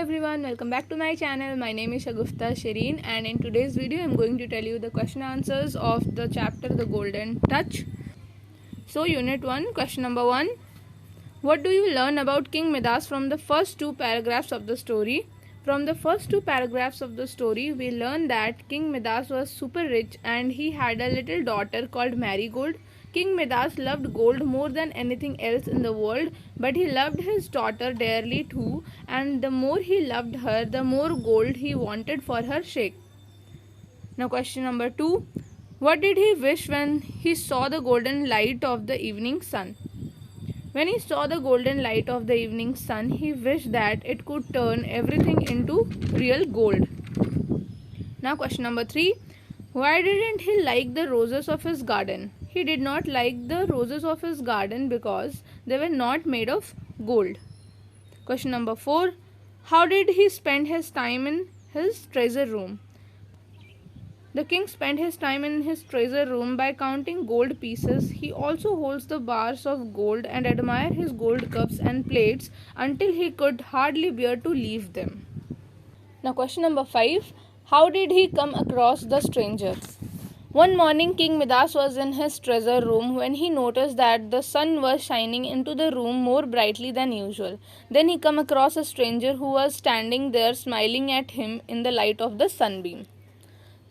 everyone, welcome back to my channel. My name is Shagufta Shireen, and in today's video I am going to tell you the question answers of the chapter The Golden Touch. So unit 1, question number 1. What do you learn about King Midas from the first two paragraphs of the story? From the first two paragraphs of the story, we learn that King Midas was super rich and he had a little daughter called Marigold. King Midas loved gold more than anything else in the world, but he loved his daughter dearly too, and the more he loved her, the more gold he wanted for her sake. Now question number 2. What did he wish when he saw the golden light of the evening sun? When he saw the golden light of the evening sun, he wished that it could turn everything into real gold. Now question number 3. Why didn't he like the roses of his garden? He did not like the roses of his garden because they were not made of gold. Question number 4. How did he spend his time in his treasure room? The king spent his time in his treasure room by counting gold pieces. He also holds the bars of gold and admired his gold cups and plates until he could hardly bear to leave them. Now question number 5. How did he come across the stranger? One morning King Midas was in his treasure room when he noticed that the sun was shining into the room more brightly than usual. Then he came across a stranger who was standing there smiling at him in the light of the sunbeam.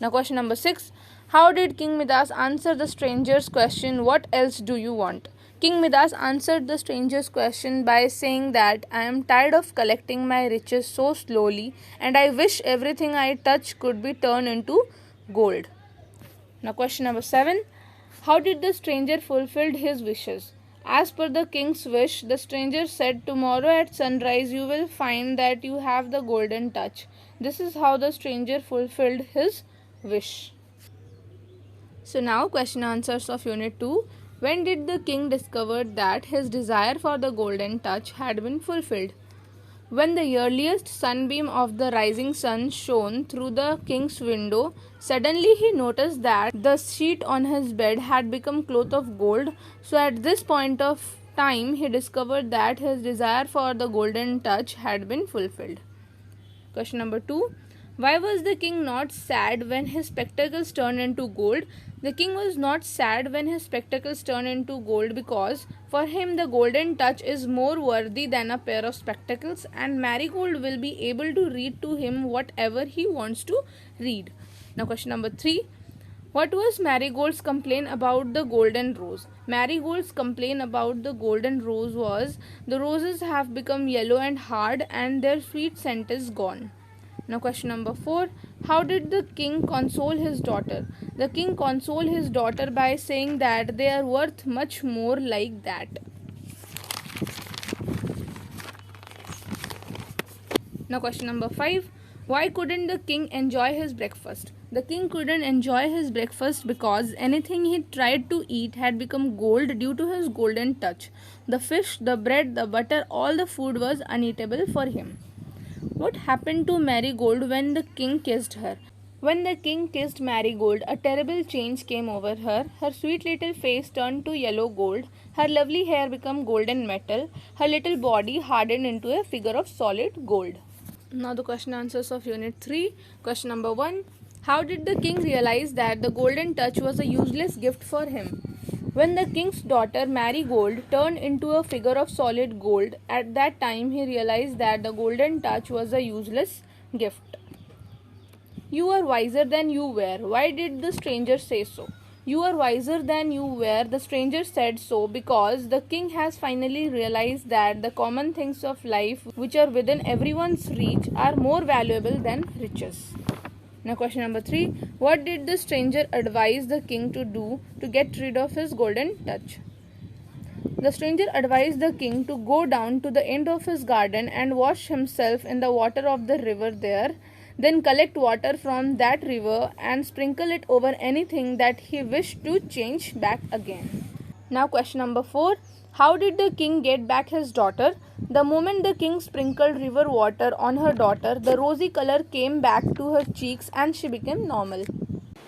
Now question number 6. How did King Midas answer the stranger's question, "What else do you want?" King Midas answered the stranger's question by saying that I am tired of collecting my riches so slowly and I wish everything I touch could be turned into gold. Now question number 7. How did the stranger fulfill his wishes? As per the king's wish, the stranger said, tomorrow at sunrise you will find that you have the golden touch. This is how the stranger fulfilled his wish. So now question answers of unit 2. When did the king discover that his desire for the golden touch had been fulfilled? When the earliest sunbeam of the rising sun shone through the king's window, suddenly he noticed that the sheet on his bed had become cloth of gold. So at this point of time, he discovered that his desire for the golden touch had been fulfilled. Question number 2. Why was the king not sad when his spectacles turned into gold? The king was not sad when his spectacles turned into gold because for him the golden touch is more worthy than a pair of spectacles, and Marigold will be able to read to him whatever he wants to read. Now question number 3. What was Marigold's complaint about the golden rose? Marigold's complaint about the golden rose was, the roses have become yellow and hard and their sweet scent is gone. Now question number 4. How did the king console his daughter? The king consoled his daughter by saying that they are worth much more like that. Now question number 5. Why couldn't the king enjoy his breakfast? The king couldn't enjoy his breakfast because anything he tried to eat had become gold due to his golden touch. The fish, the bread, the butter, all the food was uneatable for him. What happened to Marigold when the king kissed her? When the king kissed Marigold, a terrible change came over her. Her sweet little face turned to yellow gold. Her lovely hair became golden metal. Her little body hardened into a figure of solid gold. Now the question answers of unit 3. Question number 1. How did the king realize that the golden touch was a useless gift for him? When the king's daughter Marigold turned into a figure of solid gold, at that time he realized that the golden touch was a useless gift. You are wiser than you were. Why did the stranger say so? You are wiser than you were. The stranger said so because the king has finally realized that the common things of life which are within everyone's reach are more valuable than riches. Now question number 3. What did the stranger advise the king to do to get rid of his golden touch? The stranger advised the king to go down to the end of his garden and wash himself in the water of the river there, then collect water from that river and sprinkle it over anything that he wished to change back again. Now question number 4. How did the king get back his daughter? The moment the king sprinkled river water on her daughter, the rosy color came back to her cheeks and she became normal.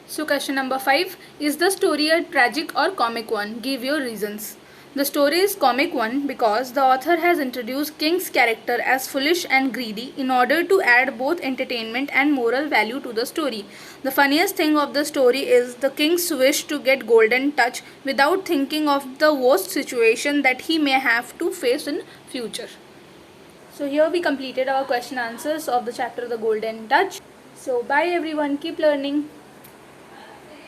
So question number 5. Is the story a tragic or comic one? Give your reasons. The story is comic one because the author has introduced King's character as foolish and greedy in order to add both entertainment and moral value to the story. The funniest thing of the story is the King's wish to get golden touch without thinking of the worst situation that he may have to face in future. So here we completed our question answers of the chapter The Golden Touch. So bye everyone, keep learning.